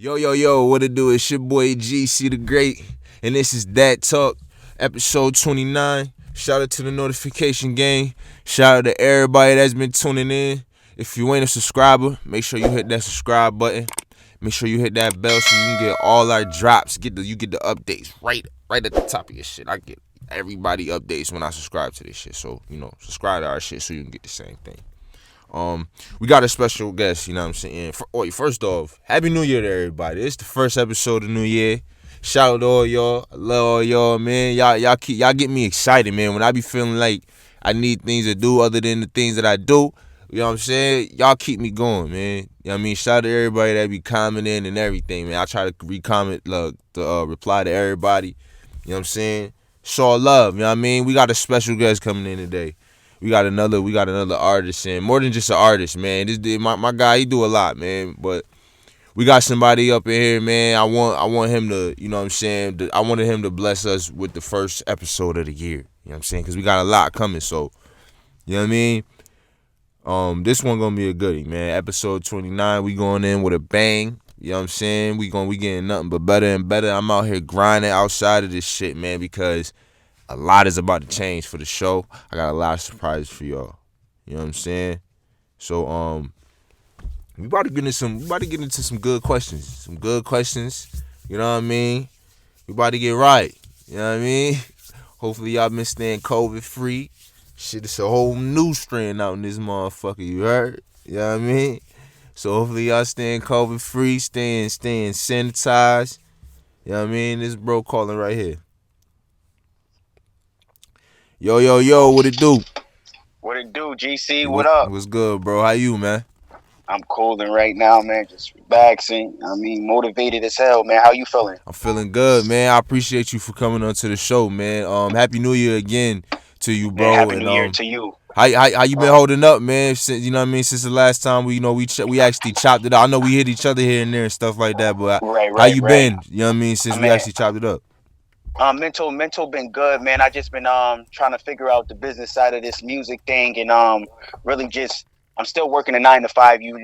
Yo, what it do? It's your boy GC the Great, and this is That Talk, episode 29. Shout out to the notification gang. Shout out to everybody that's been tuning in. If you ain't a subscriber, make sure you hit that subscribe button. Make sure you hit that bell so you can get all our drops. You get the updates right at the top of your shit. I get everybody updates when I subscribe to this shit. So, subscribe to our shit so you can get the same thing. We got a special guest, you know what I'm saying? First off, Happy New Year to everybody. It's the first episode of New Year. Shout out to all y'all. I love all y'all, man. Y'all get me excited, man. When I be feeling like I need things to do other than the things that I do, you know what I'm saying? Y'all keep me going, man. You know what I mean? Shout out to everybody that be commenting and everything, man. I try to reply to everybody. You know what I'm saying? Show love, you know what I mean? We got a special guest coming in today. We got another artist, and more than just an artist, man. My guy, he do a lot, man. But we got somebody up in here, man. I want him to, you know what I'm saying? I wanted him to bless us with the first episode of the year. You know what I'm saying? Because we got a lot coming, so, you know what I mean? This one gonna be a goodie, man. Episode 29, we going in with a bang. You know what I'm saying? We getting nothing but better and better. I'm out here grinding outside of this shit, man, because a lot is about to change for the show. I got a lot of surprises for y'all. You know what I'm saying? So we about to get into some good questions. Some good questions. You know what I mean? We about to get right. You know what I mean? Hopefully y'all been staying COVID free. Shit, it's a whole new strain out in this motherfucker, you heard? You know what I mean? So hopefully y'all staying COVID free, staying sanitized. You know what I mean? This bro calling right here. Yo, what it do? What it do, GC? What up? What's good, bro? How you, man? I'm cooling right now, man. Just relaxing. Motivated as hell, man. How you feeling? I'm feeling good, man. I appreciate you for coming onto the show, man. Happy New Year again to you, bro. Man, Happy New Year to you. How you been holding up, man? Since, you know what I mean, since the last time we actually chopped it up. I know we hit each other here and there and stuff like that, but how you been? You know what I mean, since we actually chopped it up. Mental been good, man. I just been trying to figure out the business side of this music thing, and really just I'm still working a 9 to 5. You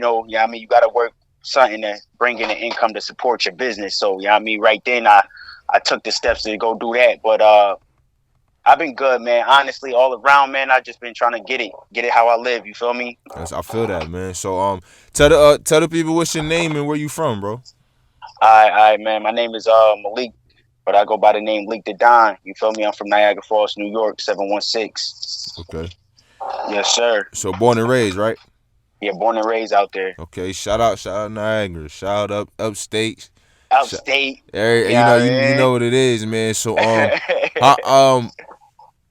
gotta work something to bring in an income to support your business. So right then I took the steps to go do that. But I've been good, man. Honestly, all around, man. I just been trying to get it how I live. You feel me? Yes, I feel that, man. So tell the people what's your name and where you from, bro. Alright, man. My name is Malik. But I go by the name Leek The Don. You feel me? I'm from Niagara Falls, New York, 716. Okay. Yes, sir. So born and raised, right? Yeah, born and raised out there. Okay. Shout out Niagara. Shout out upstate. Upstate. You know what it is, man. So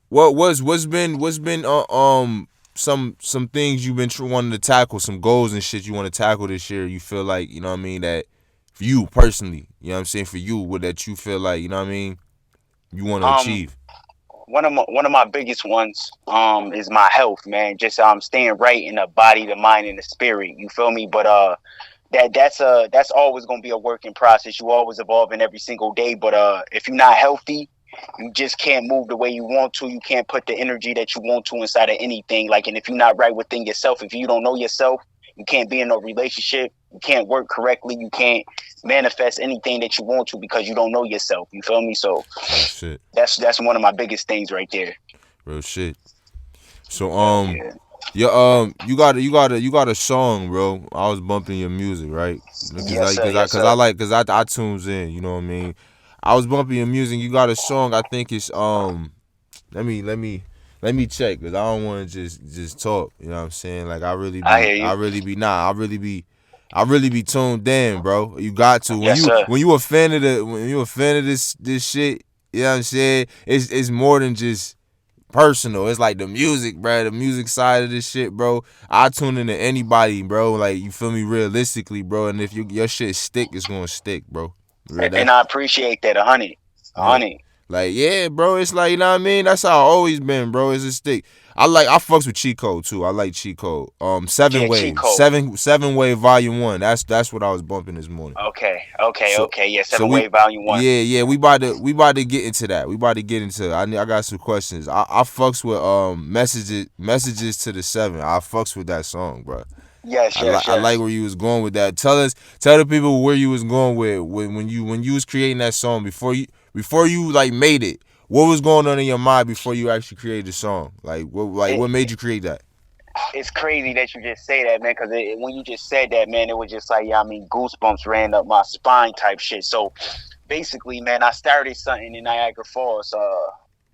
what's been some things you've been wanting to tackle, some goals and shit you want to tackle this year? You feel like, you know what I mean, that for you personally, you know what I'm saying, for you, what that you feel like, you know what I mean, you want to achieve? One of my biggest ones is my health, man. Just staying right in the body, the mind, and the spirit. You feel me? But that's always gonna be a working process. You always evolving every single day. But if you're not healthy, you just can't move the way you want to. You can't put the energy that you want to inside of anything. And if you're not right within yourself, if you don't know yourself, you can't be in a relationship. You can't work correctly. You can't manifest anything that you want to because you don't know yourself. You feel me? So shit. That's one of my biggest things right there. Real shit. So you got a song, bro. I was bumping your music, right? Because I tunes in. You know what I mean? I was bumping your music. You got a song. I think it's Let me check, because I don't want to just talk. You know what I'm saying? Like I really be tuned in, bro. You got to when you a fan of this shit. You know what I'm saying? It's more than just personal. It's like the music, bro. The music side of this shit, bro. I tune into anybody, bro. Like, you feel me, realistically, bro. And if your shit stick, it's gonna stick, bro. And I appreciate that, 100. Like, yeah, bro, it's like, you know what I mean? That's how I always been, bro. It's a stick. I fucks with Cheat Code too. I like Cheat Code. 7 Wave. 7 Wave Volume 1. That's what I was bumping this morning. Okay. Yeah, 7 Wave Volume 1. Yeah, we about to get into that. I got some questions. I fucks with messages to the 7. I fucks with that song, bro. Yes, yes, I like yes. where you was going with that. Tell the people where you was going with when you was creating that song before you like made it. What was going on in your mind before you actually created the song? What It, made you create that? it's crazy that you just say that, man, because when you just said that, man, it was just like, yeah, I mean, goosebumps ran up my spine type shit. So basically, man, I started something in Niagara Falls.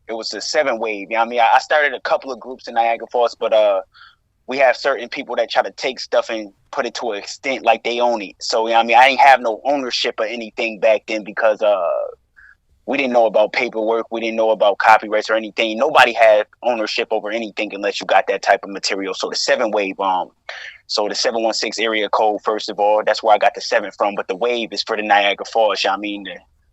It was the seven wave. You know what I mean? I started a couple of groups in Niagara Falls, but we have certain people that try to take stuff and put it to an extent like they own it. So, you know what I mean? I didn't have no ownership of anything back then because we didn't know about paperwork. We didn't know about copyrights or anything. Nobody had ownership over anything unless you got that type of material. So the seven wave, so the 716 area code, first of all, that's where I got the seven from. But the wave is for the Niagara Falls. You know what I mean,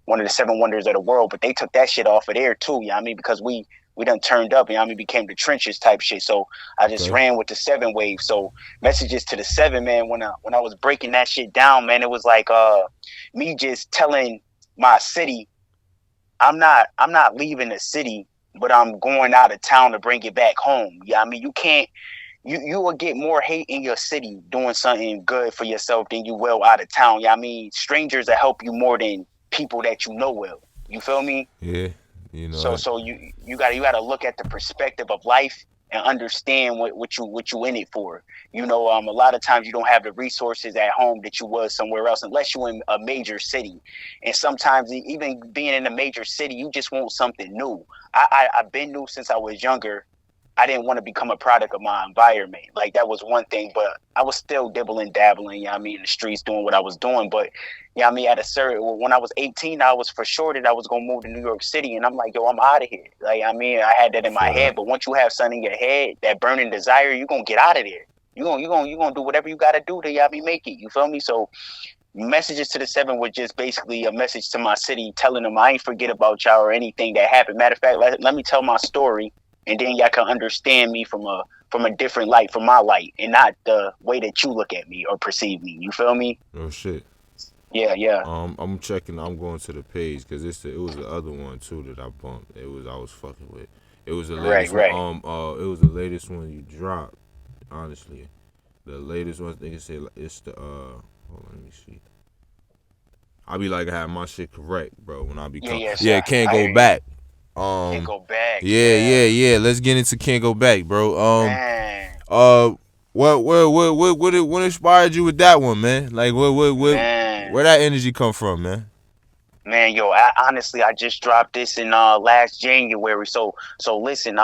one of the seven wonders of the world. But they took that shit off of there too. You know what I mean, because we done turned up. You know what I mean, became the trenches type shit. So I just Okay. ran with the seven wave. So messages to the seven, man. When I was breaking that shit down, man, it was like me just telling my city I'm not leaving the city, but I'm going out of town to bring it back home. Yeah, I mean you can't you will get more hate in your city doing something good for yourself than you will out of town. Yeah, I mean strangers will help you more than people that you know will. You feel me? Yeah, you know So it. so you gotta look at the perspective of life and understand what you in it for. You know, a lot of times you don't have the resources at home that you was somewhere else unless you're in a major city. And sometimes even being in a major city, you just want something new. I've been new since I was younger. I didn't want to become a product of my environment. Like that was one thing, but I was still dibbling, dabbling, you know what I mean, in the streets doing what I was doing. But you know what I mean, at a certain when I was 18, I was for sure that I was gonna move to New York City. And I'm like, yo, I'm out of here. Like I mean, I had that I in my feel head, that. but once you have something in your head, that burning desire, you're gonna get out of there. You gonna do whatever you gotta do to you know what I mean, make it. You feel me? So messages to the seven was just basically a message to my city telling them I ain't forget about y'all or anything that happened. Matter of fact, let me tell my story and then y'all can understand me from a different light, from my light, and not the way that you look at me or perceive me. You feel me? Oh shit. Yeah, yeah. I'm checking. I'm going to the page because it was the other one too that I bumped. I was fucking with. It was the Right, latest one. right. It was the latest one you dropped. Honestly, the latest one. I think it's the. Hold on, let me see. I be like I have my shit correct, bro. When I Yeah, become yeah, yeah, sir. can't I go hear you. back. Can't go back. Yeah, Yeah. yeah. Let's get into can't go back, bro. Man. Uh, what inspired you with that one, man? Like, Man. where that energy come from, man? Man, yo, honestly, I just dropped this in last January. So listen,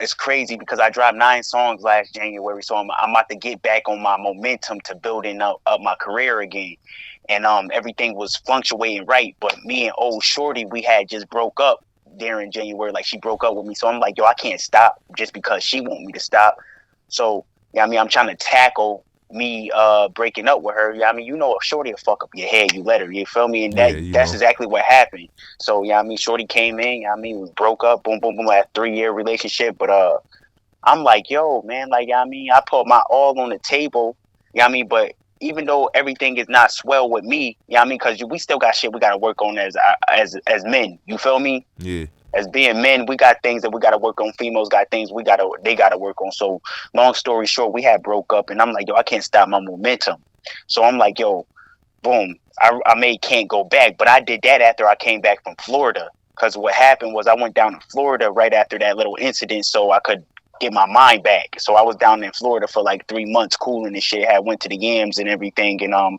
it's crazy because I dropped 9 songs last January. So I'm about to get back on my momentum to building up my career again. And everything was fluctuating right. But me and old Shorty, we had just broke up there in January. Like she broke up with me. So I'm like, yo, I can't stop just because she want me to stop. So yeah, I mean, I'm trying to tackle me breaking up with her. Yeah, I mean, you know, if Shorty will fuck up your head, you let her. You feel me? And Yeah, you that's know. exactly what happened. So yeah, I mean, Shorty came in. Yeah, I mean, we broke up. Boom, boom, boom. Had a 3 year relationship, but I'm like, yo, man, like I mean, I put my all on the table. Yeah, I mean, but even though everything is not swell with me, yeah, I mean, because we still got shit we got to work on as men. You feel me? Yeah, As being men, we got things that we got to work on. Females got things they got to work on. So, long story short, we had broke up, and I'm like, yo, I can't stop my momentum. So I'm like, yo, boom, I made can't go back, but I did that after I came back from Florida. Because what happened was I went down to Florida right after that little incident, so I could get my mind back. So I was down in Florida for like 3 months, cooling and shit. I went to the yams and everything, and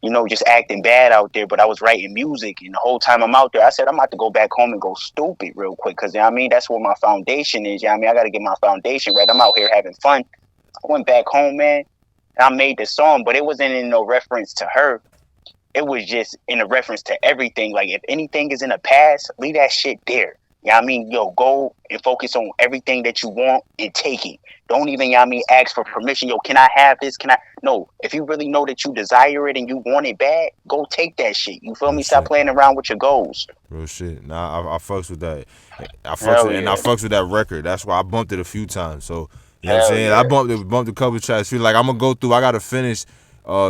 you know, just acting bad out there. But I was writing music, and the whole time I'm out there, I said I'm about to go back home and go stupid real quick, because you know what I mean, that's where my foundation is. You know what I mean, I got to get my foundation right. I'm out here having fun. I went back home, man, and I made the song, but it wasn't in no reference to her. It was just in a reference to everything. Like if anything is in the past, leave that shit there. You know what I mean? Yo, go and focus on everything that you want and take it. Don't even, you know what I mean, ask for permission. Yo, can I have this? Can I? No. If you really know that you desire it and you want it bad, go take that shit. You feel real me? Stop shit, playing around with your goals. real shit. Nah, I fucks with that. Hell I yeah. fucks with that record. That's why I bumped it a few times. So you know what I'm Hell saying. I yeah. bumped a couple tracks. Feel like I'm gonna go through. I gotta finish.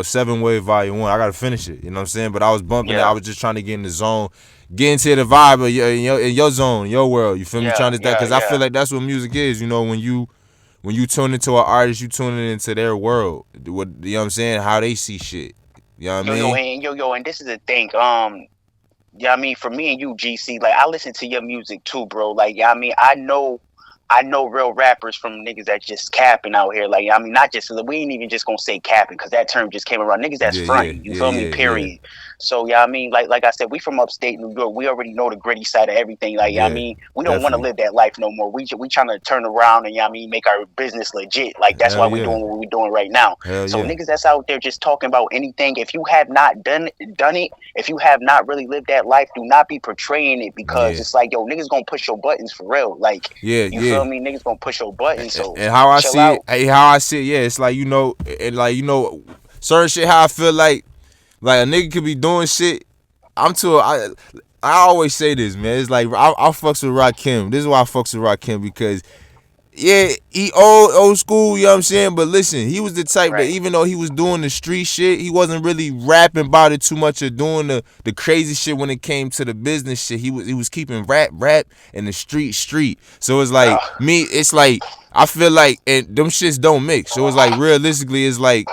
Seven Wave Volume 1. I gotta finish it. You know what I'm saying. But I was bumping it. I Yeah. was just trying to get in the zone, get into the vibe of in your zone, your world. You feel me? Yeah. Trying to that Yeah. because I feel Yeah. like that's what music is. You know, when you tune into an artist, you tuning into their world. What, you know what I'm saying? How they see shit. You know what I mean? And this is the thing. Yeah, I mean, for me and you, GC, like I listen to your music too, bro. Like, yeah, I mean, I know real rappers from niggas that just capping out here. Like, I mean, not just we ain't even just gonna say capping because that term just came around. Niggas that's Yeah, yeah, fronting. You yeah, feel me? yeah, yeah, Period. So yeah, I mean, like I said, we from upstate New York. We already know the gritty side of everything. Like, yeah, I yeah. mean, we don't want to Definitely. live that life no more. We trying to turn around and yeah, I mean, make our business legit. Like that's Hell why we yeah. doing what we doing right now. Hell So yeah. niggas that's out there just talking about anything. If you have not done it, if you have not really lived that life, do not be portraying it because Yeah. it's like yo, niggas gonna push your buttons for real. Like Yeah, you yeah. feel me? Niggas gonna push your buttons. So And how I chill see it, out. how I see it, yeah, it's like, and like, certain shit, how I feel like a nigga could be doing shit. I always say this, man. It's like I fucks with Rakim. This is why I fucks with Rakim, because yeah, he old school, you know what I'm saying? But listen, he was the type that Right. even though he was doing the street shit, he wasn't really rapping about it too much or doing the crazy shit when it came to the business shit. He was keeping rap and the street. So it's like it's like I feel like and them shits don't mix. So it's like realistically it's like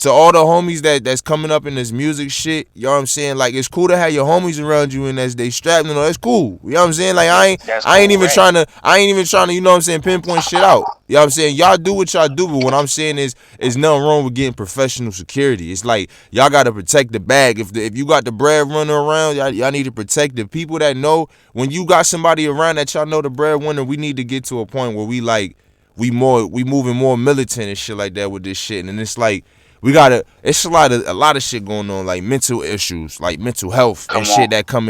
to all the homies that's coming up in this music shit, you know what I'm saying? Like it's cool to have your homies around you and as they strapping and all, that's cool. You know what I'm saying? Like That's I ain't cool, even right? trying to, you know what I'm saying, pinpoint shit out. You know what I'm saying? Y'all do what y'all do, but what I'm saying is nothing wrong with getting professional security. It's like y'all gotta protect the bag. If you got the bread running around, y'all need to protect the people that know when you got somebody around that y'all know the breadwinner, we need to get to a point where we moving more militant and shit like that with this shit. And it's like it's a lot of shit going on, like mental issues, like mental health and Come shit on. that come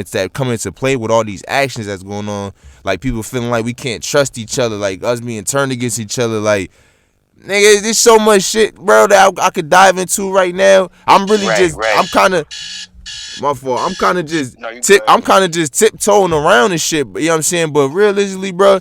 into play with all these actions that's going on. Like people feeling like we can't trust each other, like us being turned against each other. Like nigga, there's so much shit, bro, that I could dive into right now. Right, right. I'm kind of my fault. No, you good. I'm kind of just tiptoeing around and shit. You know what I'm saying? But realistically, bro,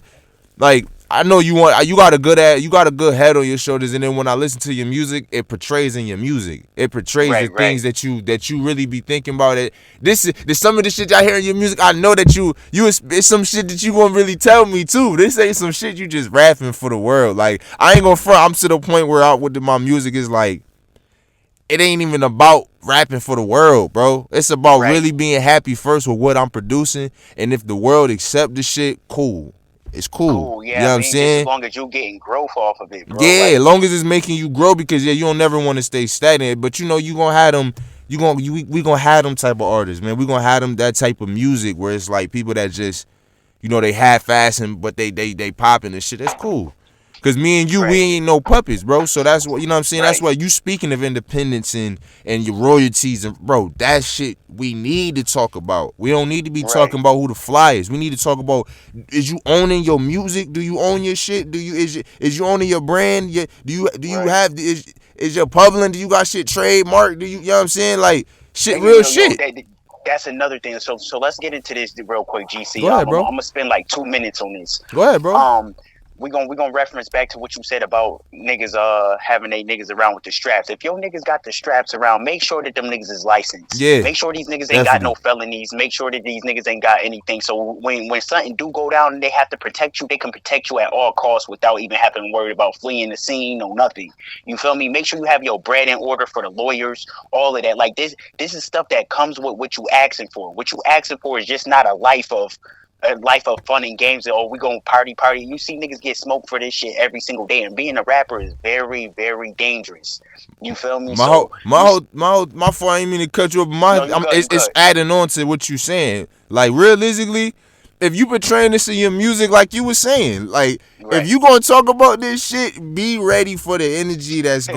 like I know you got a good head on your shoulders, and then when I listen to your music, it portrays in your music. It portrays the Right, things right, that you really be thinking about. It. This some of the shit y'all hear in your music. I know that it's some shit that you won't really tell me too. This ain't some shit you just rapping for the world. Like I ain't gonna front. I'm to the point where my music is like it ain't even about rapping for the world, bro. It's about right. really being happy first with what I'm producing, and if the world accept the shit, cool. It's cool. Cool. You Yeah, know I what I'm mean, just as saying? long as you getting growth off of it, bro. Yeah, as Like, long as it's making you grow, because yeah, you don't never want to stay stagnant. But you gonna have them. We gonna have them type of artists, man. We gonna have them that type of music where it's like people that just they half-assing, but they popping and shit. That's cool. Cause me and you, we right, ain't no puppets, bro. So that's what, you know what I'm saying. That's right, why you speaking of independence and your royalties, and bro, that shit we need to talk about. We don't need to be right. talking about who the fly is. We need to talk about, is you owning your music? Do you own your shit? Is you owning your brand? Do you Right. have is your publishing? Do you got shit trademarked? You know what I'm saying? Like shit, And real shit. that's another thing. So let's get into this real quick, GC. Go ahead, I'm bro. gonna spend like 2 minutes on this. Go ahead, bro. Um, we gonna reference back to what you said about niggas having they niggas around with the straps. If your niggas got the straps around, make sure that them niggas is licensed. Yeah, Make sure these niggas ain't got no definitely. felonies. Make sure that these niggas ain't got anything. So when something do go down and they have to protect you, they can protect you at all costs without even having to worry about fleeing the scene or nothing. You feel me? Make sure you have your bread in order for the lawyers, all of that. Like this is stuff that comes with what you asking for. What you asking for is just not a life of fun and games. Oh, we gonna party. You see niggas get smoked for this shit every single day, and being a rapper is very, very dangerous. You feel me? My So whole, my whole, my whole, my fault. I ain't mean to cut you up. no, you good, you It's good. adding on to what you saying. Like realistically, if you portraying this in your music, like you were saying, like if Right. you gonna talk about this shit, be ready for the energy that's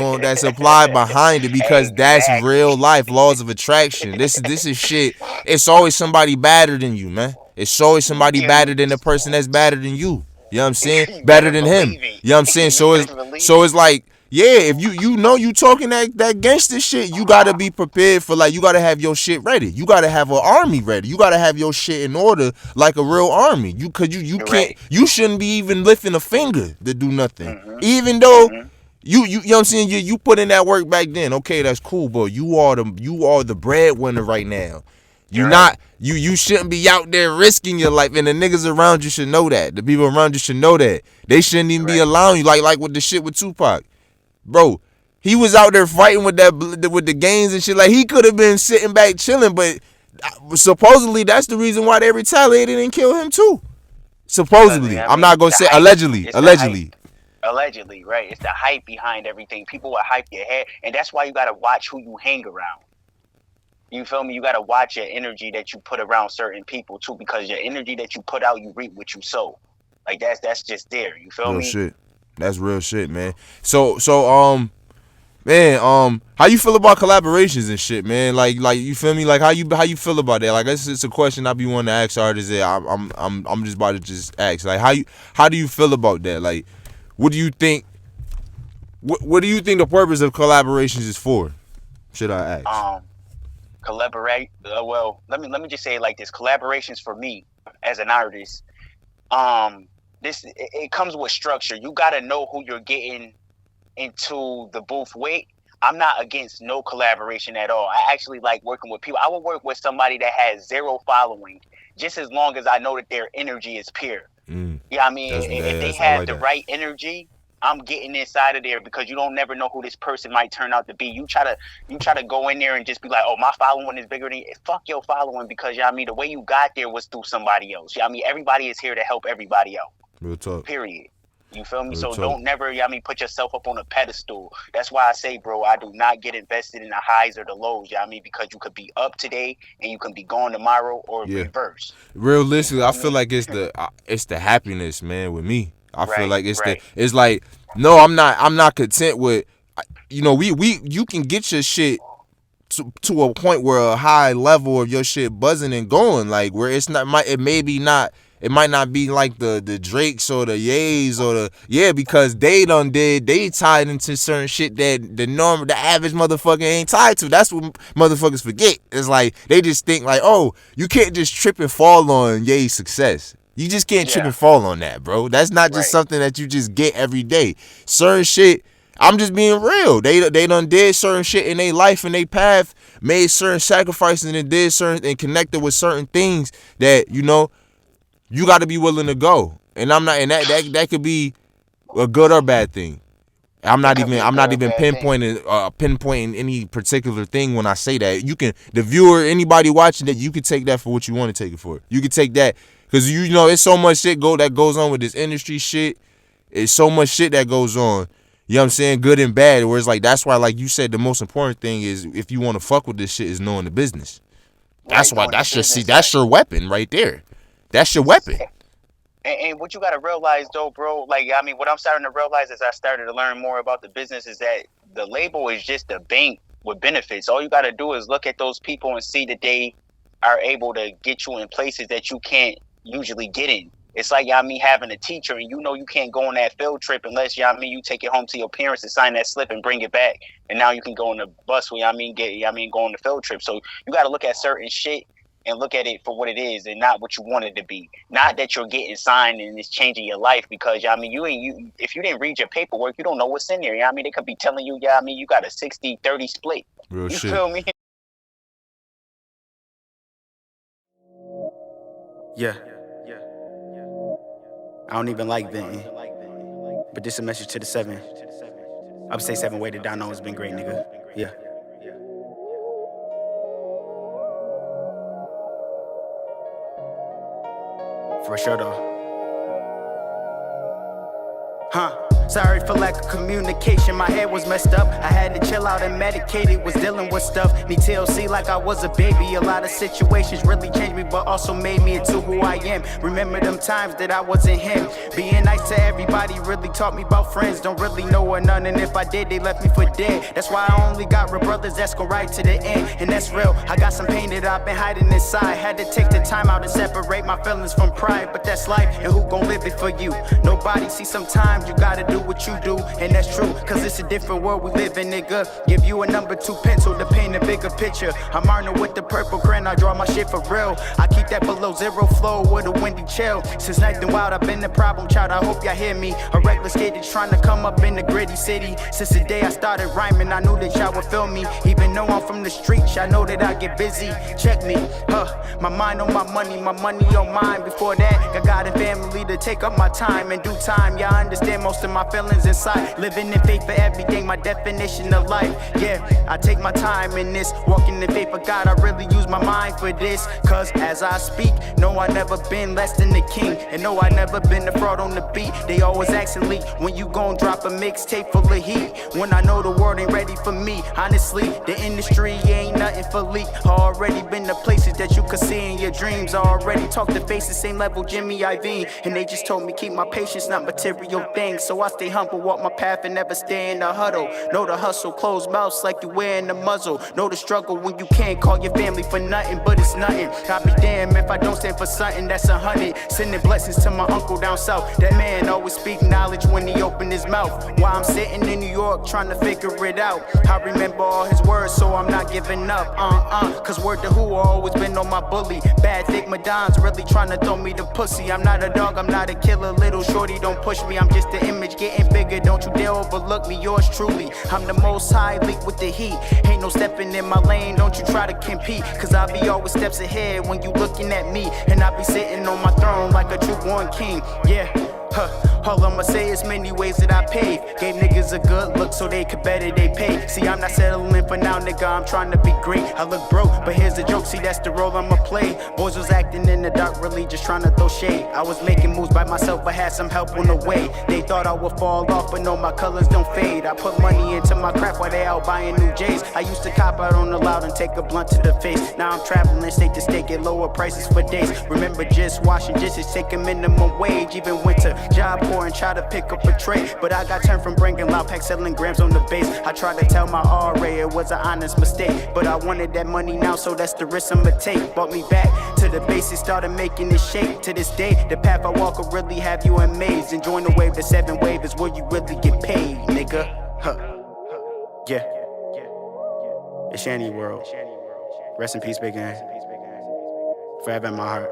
applied behind it, because that's Exactly. real life laws of attraction. This is shit. It's always somebody better than you, man. It's always somebody better You, than the person that's better than you. You know what I'm saying? you Better better than him. believe it. You know what I'm saying? You better believe So it. it's like, yeah, if you talking that gangster shit, you gotta be prepared for, like, you gotta have your shit ready. You gotta have an army ready. You gotta have your shit in order like a real army. You can't, Right. you shouldn't be even lifting a finger to do nothing. Mhm. Even though Mhm. you know what I'm saying, you put in that work back then. Okay, that's cool, but you are the breadwinner right now. You shouldn't be out there risking your life, and the niggas around you should know that. The people around you should know that. They shouldn't even be allowing you, like with the shit with Tupac, bro. He was out there fighting with the gangs and shit. Like, he could have been sitting back chilling, but supposedly that's the reason why they retaliated and killed him too. Supposedly, I'm not gonna say allegedly. Allegedly, right? It's the hype behind everything. People will hype your head, and that's why you gotta watch who you hang around. You feel me? You gotta watch your energy that you put around certain people too, because your energy that you put out, you reap what you sow. Like, that's just there. You feel me? Real shit. That's real shit, man. So man, how you feel about collaborations and shit, man? Like you feel me? Like, how you feel about that? Like, it's a question I be wanting to ask artists. That I'm just about to just ask. Like, how do you feel about that? Like, what do you think? What do you think the purpose of collaborations is for? Should I ask? Collaborate. Well, let me just say it like this: collaborations for me as an artist. It comes with structure. You gotta know who you're getting into the booth with. I'm not against no collaboration at all. I actually like working with people. I will work with somebody that has 0 following, just as long as I know that their energy is pure. Yeah, I mean, if they have the right energy, I'm getting inside of there, because you don't never know who this person might turn out to be. You try to go in there and just be like, oh, my following is bigger than you. Fuck your following, because I mean, the way you got there was through somebody else. I mean, everybody is here to help everybody out. Real talk. Period. You feel me? So don't never, put yourself up on a pedestal. That's why I say, bro, I do not get invested in the highs or the lows, because you could be up today and you can be gone tomorrow, or reverse. Realistically, I feel like it's the happiness, man, with me. I feel like it's like, no, I'm not content with, you can get your shit to a point where a high level of your shit buzzing and going, like, where it might not be like the Drakes or the Yays or because they tied into certain shit that the average motherfucker ain't tied to. That's what motherfuckers forget. It's like, they just think like, oh, you can't just trip and fall on Ye's success. You just can't trip and fall on that, bro. That's not just something that you just get every day. Certain shit, I'm just being real. They done did certain shit in their life and their path, made certain sacrifices and did certain and connected with certain things that, you got to be willing to go. And I'm not, and that could be a good or bad thing. I'm not even pinpointing any particular thing when I say that. You can, the viewer, anybody watching that, you can take that for what you want to take it for. You can take that because it's so much shit that goes on with this industry shit. It's so much shit that goes on. You know what I'm saying? Good and bad. Where it's like, that's why, like you said, the most important thing is, if you want to fuck with this shit, is knowing the business. That's why that's your weapon right there. That's your weapon. And what you got to realize, though, bro, like, what I'm starting to realize as I started to learn more about the business is that the label is just a bank with benefits. All you got to do is look at those people and see that they are able to get you in places that you can't usually get in. It's like, having a teacher, and you can't go on that field trip unless, you take it home to your parents and sign that slip and bring it back. And now you can go on the bus where, go on the field trip. So you got to look at certain shit and look at it for what it is and not what you want it to be. Not that you're getting signed and it's changing your life, because if you didn't read your paperwork, you don't know what's in there. They could be telling you, you got a 60-30 split. Real you shit. Feel me? Yeah. I don't even like venting, but this is a message to the 7. I would say 7 way to down on has been great, nigga. Yeah. For sure though. Sorry for lack of communication, my head was messed up. I had to chill out and medicated, was dealing with stuff. Need TLC like I was a baby. A lot of situations really changed me, but also made me into who I am. Remember them times that I wasn't him. Being nice to everybody really taught me about friends. Don't really know or none, and if I did, they left me for dead. That's why I only got real brothers that's gon' ride to the end. And that's real, I got some pain that I've been hiding inside. Had to take the time out to separate my feelings from pride. But that's life, and who gon' live it for you? Nobody. See, sometimes you gotta do do what you do, and that's true, cause it's a different world we live in, nigga. Give you a number 2 pencil to paint a bigger picture. I'm Arnold with the purple crayon, I draw my shit for real. I keep that below zero flow with a windy chill. Since night and wild, I've been the problem child, I hope y'all hear me. A reckless kid that's trying to come up in the gritty city. Since the day I started rhyming, I knew that y'all would feel me. Even though I'm from the streets, y'all know that I get busy. Check me, my mind on my money on mine. Before that, I got a family to take up my time. In due time, y'all understand most of my feelings inside. Living in faith for everything, my definition of life. Yeah, I take my time in this. Walking in faith for God, I really use my mind for this. Cause as I speak, no, I never been less than the king. And no, I never been the fraud on the beat. They always asking Leek, when you gon' drop a mixtape full of heat? When I know the world ain't ready for me. Honestly, the industry ain't nothing for Leek. Already been to places that you could see in your dreams. Already talked to faces, same level Jimmy IV. And they just told me keep my patience, not material things. So I stay humble, walk my path and never stay in the huddle. Know the hustle, close mouths like you wearing the muzzle. Know the struggle when you can't call your family for nothing, but it's nothing. I be damn if I don't stand for something that's 100. Sending blessings to my uncle down south. That man always speak knowledge when he open his mouth. While I'm sitting in New York trying to figure it out. I remember all his words, so I'm not giving up. Cause word to who always been on my bully. Bad thick Madon's really trying to throw me the pussy. I'm not a dog, I'm not a killer. Little shorty, don't push me. I'm just the image getting bigger. Don't you dare overlook me, yours truly. I'm the most high, Leek with the heat. Ain't no stepping in my lane, don't you try to compete. Cause I be always steps ahead when you looking at me. And I be sitting on my throne like a true born king. Yeah. All I'ma say is many ways that I paved. Gave niggas a good look so they could better they pay. See, I'm not settling for now, nigga, I'm trying to be great. I look broke, but here's the joke, see, that's the role I'ma play. Boys was acting in the dark, really just trying to throw shade. I was making moves by myself, but had some help on the way. They thought I would fall off, but no, my colors don't fade. I put money into my craft while they out buying new J's. I used to cop out on the loud and take a blunt to the face. Now I'm traveling state to state, get lower prices for days. Remember just washing dishes, taking minimum wage. Even went to job poor and try to pick up a tray, but I got turned from bringing loud packs, selling grams on the base. I tried to tell my RA it was an honest mistake, but I wanted that money now, so that's the risk I'ma take. Brought me back to the basics, started making it shake. To this day, the path I walk will really have you amazed. And join the wave, the 7 wave is where you really get paid, nigga. Yeah. It's Shanny World. Rest in peace, big gang. Forever in my heart.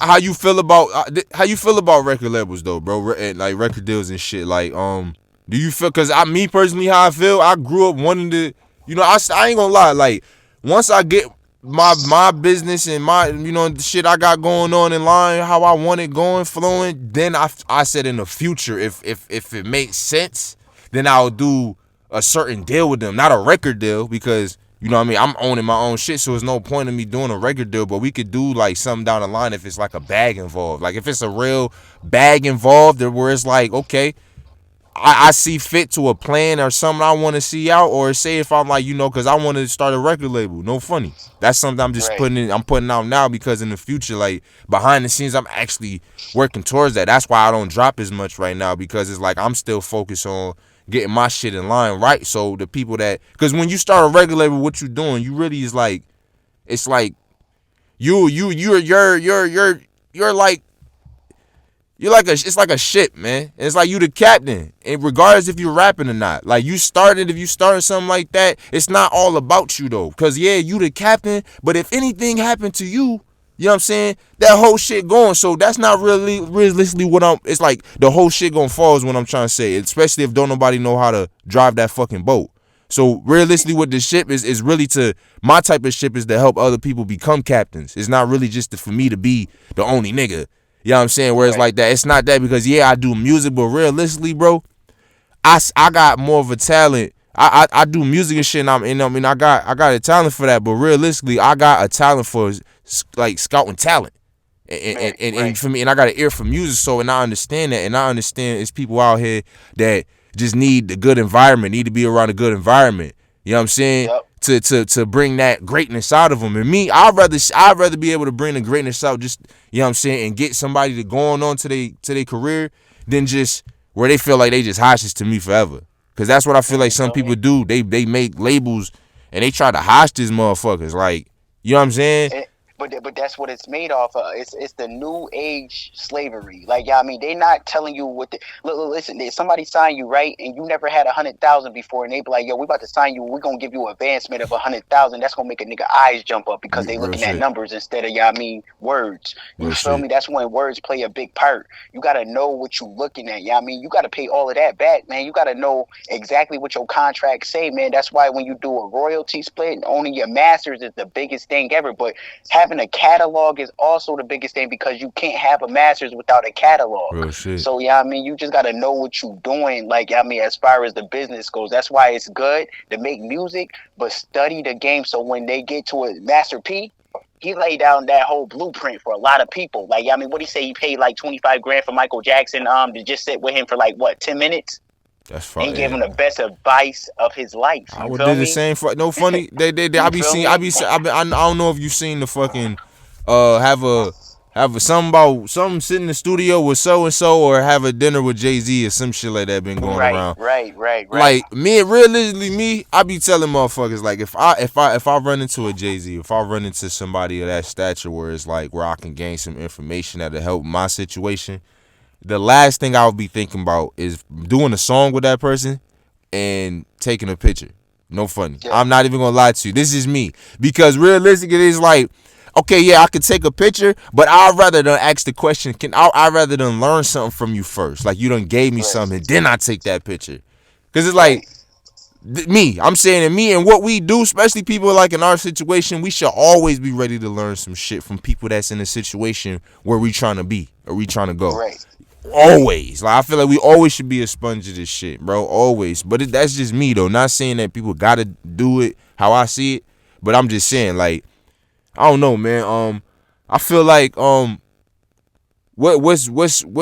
How you feel about record labels though, bro, and like record deals and shit? Like, do you feel? Cause me personally, how I feel, I grew up wanting to, I ain't gonna lie, like once I get my business and my, the shit I got going on in line, how I want it going, flowing, then I said in the future, if it makes sense, then I'll do a certain deal with them, not a record deal, because you know what I mean, I'm owning my own shit, so there's no point in me doing a record deal. But we could do like something down the line if it's like a bag involved. Like if it's a real bag involved, where it's like, okay, I see fit to a plan or something I want to see out, or say if I'm like, because I want to start a record label. No funny. That's something I'm just putting out now, because in the future, like behind the scenes, I'm actually working towards that. That's why I don't drop as much right now, because it's like I'm still focused on getting my shit in line, right? So the people that, because when you start a record label, what you doing, you really is like, it's like you're like it's like a ship, man. And it's like you the captain, and regardless if you're rapping or not, like if you started something like that, it's not all about you though, because yeah, you the captain, but if anything happened to you, you know what I'm saying, that whole shit going. So that's not really realistically it's like the whole shit gonna fall is what I'm trying to say, especially if don't nobody know how to drive that fucking boat. So realistically, what the ship is really my type of ship is to help other people become captains. It's not really just for me to be the only nigga. You know what I'm saying? Where it's like that. It's not that, because yeah, I do music, but realistically, bro, I got more of a talent. I do music and shit, and I got a talent for that, but realistically, I got a talent for like scouting talent, and for me, and I got an ear for music. So, and I understand that, and I understand it's people out here that just need the good environment, need to be around a good environment. You know what I'm saying? Yep. to bring that greatness out of them. And me, I'd rather be able to bring the greatness out, just, you know what I'm saying, and get somebody to go on to their career than just where they feel like they just hostage to me forever. Cause that's what I feel like some people do. They make labels and they try to hostage motherfuckers. Like, you know what I'm saying? But that's what it's made off of. It's the new age slavery. Like, yeah, I mean, they not telling you what the listen. If somebody sign you, right, and you never had 100,000 before, and they be like, yo, we about to sign you. We're gonna give you advancement of 100,000. That's gonna make a nigga eyes jump up because they looking at numbers instead of, yeah, I mean, words. You feel me? That's when words play a big part. You gotta know what you looking at. Yeah, I mean, you gotta pay all of that back, man. You gotta know exactly what your contracts say, man. That's why when you do a royalty split, owning your masters is the biggest thing ever. But having a catalog is also the biggest thing because you can't have a master's without a catalog. Real shit. So, yeah, I mean, you just got to know what you're doing. Like, I mean, as far as the business goes, that's why it's good to make music, but study the game. So when they get to a Master P, he laid down that whole blueprint for a lot of people. Like, I mean, what he say? He paid like 25 grand for Michael Jackson to just sit with him for like, what, 10 minutes? That's fine. And give him the best advice of his life. I would do the same. No funny. I don't know if you seen the fucking have something sit in the studio with so and so, or have a dinner with Jay-Z or some shit like that been going around. Right. Like, realistically, I be telling motherfuckers, like, if I run into a Jay-Z, if I run into somebody of that stature where it's like where I can gain some information that'll help my situation, the last thing I would be thinking about is doing a song with that person and taking a picture. No funny. Yeah. I'm not even gonna lie to you. This is me. Because realistically, it's like, okay, yeah, I could take a picture, but I'd rather than ask the question, I'd rather than learn something from you first. Like, you done gave me something, then I take that picture. Because it's like, I'm saying me and what we do, especially people like in our situation, we should always be ready to learn some shit from people that's in a situation where we trying to be or we trying to go. Right. Always. Like, I feel like we always should be a sponge of this shit, bro. Always. But that's just me, though. Not saying that people gotta do it how I see it, but I'm just saying, like, I don't know, man. I feel like what's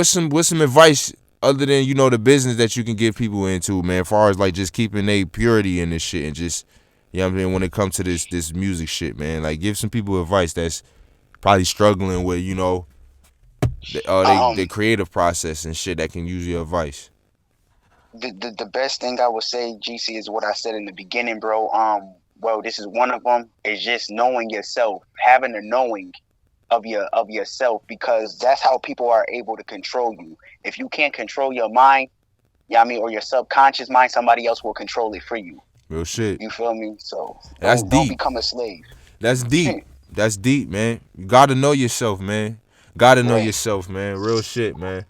some advice other than, you know, the business that you can get people into, man, as far as like just keeping their purity in this shit and just, you know what I mean, when it comes to this music shit, man. Like, give some people advice that's probably struggling with, you know, the creative process and shit that can use your advice. The best thing I would say, GC, is what I said in the beginning, bro. Well, this is one of them, is just knowing yourself, having a knowing of yourself, because that's how people are able to control you. If you can't control your mind, yeah, I mean, or your subconscious mind, somebody else will control it for you. Real shit. You feel me? So that's deep. Don't become a slave. That's deep. That's deep, man. You gotta know yourself, man. Gotta know yourself, man. Real shit, man.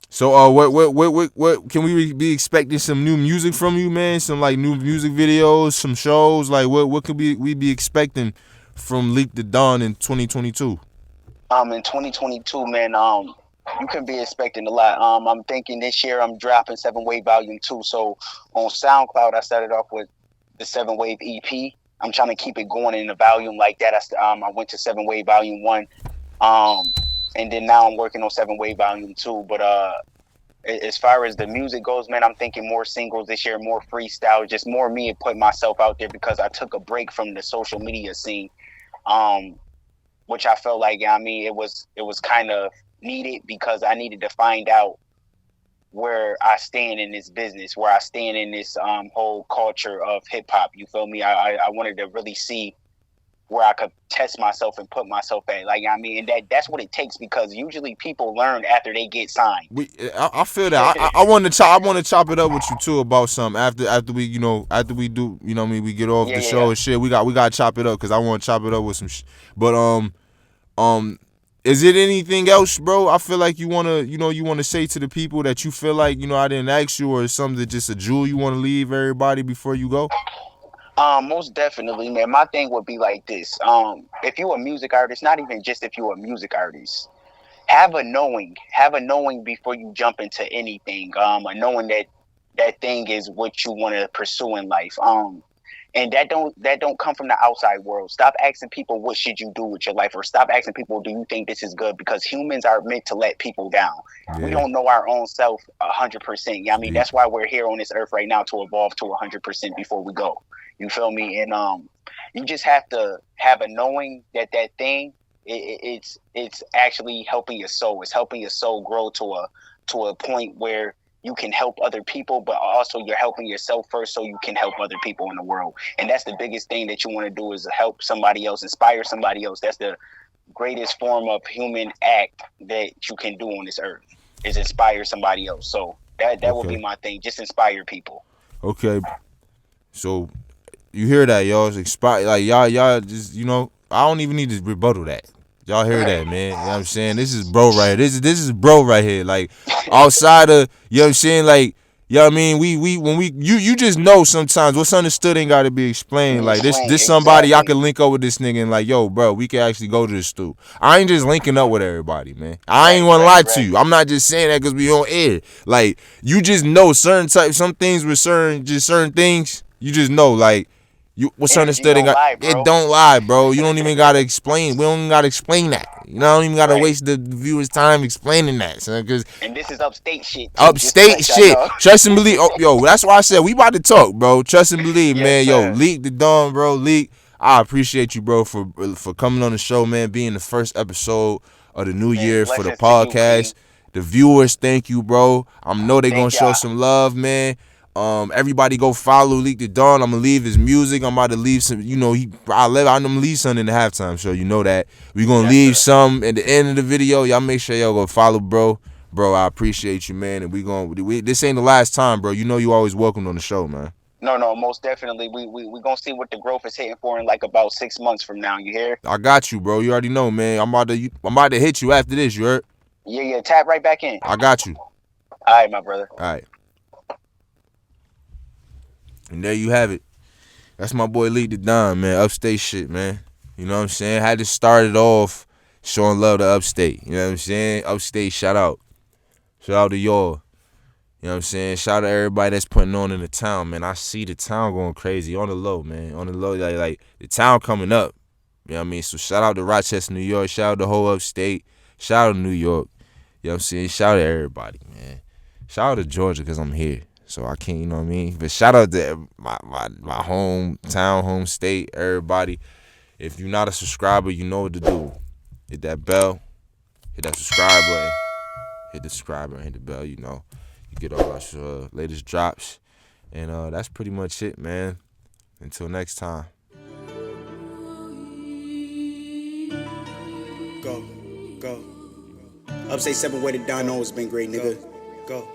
So what can we be expecting? Some new music from you, man? Some like new music videos, some shows. Like what could we be expecting from Leek The Don in 2022? In 2022, man, you can be expecting a lot. I'm thinking this year I'm dropping 7 Wave Volume 2. So on SoundCloud, I started off with the 7 Wave EP. I'm trying to keep it going in a volume like that. I went to 7 Wave Volume 1. And then now I'm working on 7 Wave Volume 2. But as far as the music goes, man, I'm thinking more singles this year, more freestyle, just more me and put myself out there, because I took a break from the social media scene, which I felt like, I mean, it was kind of needed, because I needed to find out where I stand in this business, where I stand in this whole culture of hip hop. You feel me? I wanted to really see where I could test myself and put myself at. Like, I mean, and that's what it takes, because usually people learn after they get signed. I feel that. I want to chop it up with you too about something after we do, you know what I mean, we get off the show and shit. We got to chop it up, because I want to chop it up with some but is it anything else, bro? I feel like you want to say to the people that you feel like, you know, I didn't ask you, or something, just a jewel you want to leave everybody before you go? Most definitely, man. My thing would be like this. If you're a music artist, not even just if you're a music artist, have a knowing before you jump into anything. A knowing that thing is what you want to pursue in life. And that don't come from the outside world. Stop asking people what should you do with your life, or stop asking people, do you think this is good? Because humans are meant to let people down. Yeah. We don't know our own self 100%. I mean, that's why we're here on this earth right now, to evolve to 100% before we go. You feel me? And you just have to have a knowing that thing, it's actually helping your soul. It's helping your soul grow to a point where you can help other people, but also you're helping yourself first so you can help other people in the world. And that's the biggest thing that you want to do, is help somebody else, inspire somebody else. That's the greatest form of human act that you can do on this earth, is inspire somebody else. So that would be my thing. Just inspire people. Okay. So you hear that, y'all? It's inspire, like y'all just, you know, I don't even need to rebuttal that. Y'all hear that, man? You know what I'm saying? This is bro right here. This is bro right here. Like, outside of, you know what I'm saying? Like, you know what I mean? You just know sometimes what's understood ain't got to be explained. Like, this somebody I could link up with this nigga and like, yo, bro, we can actually go to the stew. I ain't just linking up with everybody, man. I ain't want to lie to you. I'm not just saying that because we on air. Like, you just know some things with certain things. You just know, like, what's understood ain't got, it don't lie, bro. You don't even gotta explain. We don't even gotta explain that. You know, I don't even gotta waste the viewers' time explaining that, son. And this is upstate shit. Upstate shit. Trust and believe. Oh, yo, that's why I said we about to talk, bro. Trust and believe, man. Yo, Leek the Don, bro. Leek, I appreciate you, bro, for coming on the show, man. Being the first episode of the new year for the podcast. The viewers, thank you, bro. I know they gonna show some love, man. Everybody go follow Leek The Don. I'm gonna leave his music. I'm about to leave some, you know, I'm gonna leave some in the halftime show. You know that. We gonna leave some at the end of the video. Y'all make sure y'all go follow bro. Bro, I appreciate you, man. And this ain't the last time, bro. You know you always welcome on the show, man. No, most definitely. We gonna see what the growth is hitting for in like about 6 months from now. You hear? I got you, bro. You already know, man. I'm about to hit you after this. You heard? Yeah. Tap right back in. I got you. All right, my brother. All right. And there you have it. That's my boy Leek The Don, man. Upstate shit, man. You know what I'm saying? Had to start it off showing love to upstate. You know what I'm saying? Upstate, shout out. Shout out to y'all. You know what I'm saying? Shout out to everybody that's putting on in the town, man. I see the town going crazy. On the low, man. On the low, like the town coming up. You know what I mean? So shout out to Rochester, New York. Shout out to the whole upstate. Shout out to New York. You know what I'm saying? Shout out to everybody, man. Shout out to Georgia because I'm here. So I can't, you know what I mean? But shout out to my hometown, home state, everybody. If you're not a subscriber, you know what to do. Hit that bell. Hit that subscribe button. Hit the subscribe and hit the bell, you know. You get all our latest drops. And that's pretty much it, man. Until next time. Go. Upstate 7 way to Don always been great, nigga. Go.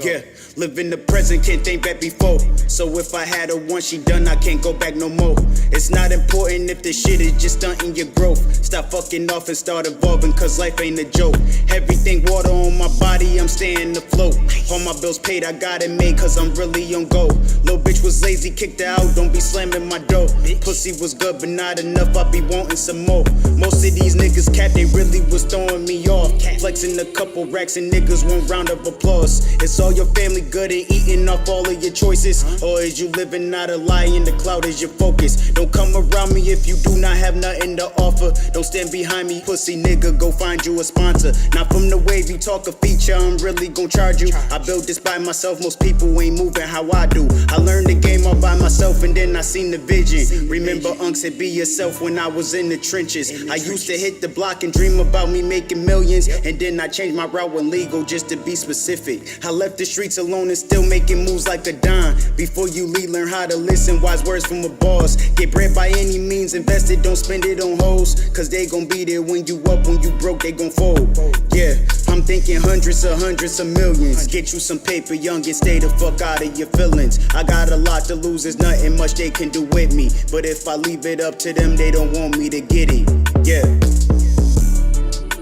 Yeah, live in the present, can't think back before. So if I had her once she done, I can't go back no more. It's not important if this shit is just stunting your growth. Stop fucking off and start evolving, cause life ain't a joke. Everything water on my body, I'm staying afloat. All my bills paid, I got it made, cause I'm really on go. Little bitch was lazy, kicked her out, don't be slamming my door. Pussy was good, but not enough, I be wanting some more. Most of these niggas cat, they really was throwing me off. Flexing a couple racks and niggas one round of applause. It's all your family good and eating off all of your choices? Or is you living out a lie and the cloud is your focus? Don't come around me if you do not have nothing to offer. Don't stand behind me, pussy nigga, go find you a sponsor. Not from the wave, you talk a feature, I'm really gon' charge you. I built this by myself, most people ain't moving how I do. I learned the game all by myself and then I seen the vision. Remember Unc said be yourself when I was in the trenches. I used to hit the block and dream about me making millions. And then I changed my route when legal just to be specific. I left the streets alone and still making moves like a dime. Before you leave, learn how to listen, wise words from a boss. Get bread by any means, invest it, don't spend it on hoes. Cause they gon' be there when you up, when you broke, they gon' fold. Yeah, I'm thinking hundreds of millions. Get you some paper, young, and stay the fuck out of your feelings. I got a lot to lose, there's nothing much they can do with me. But if I leave it up to them, they don't want me to get it. Yeah,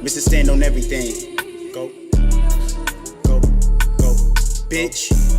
Mr. Stand on everything. Go, bitch.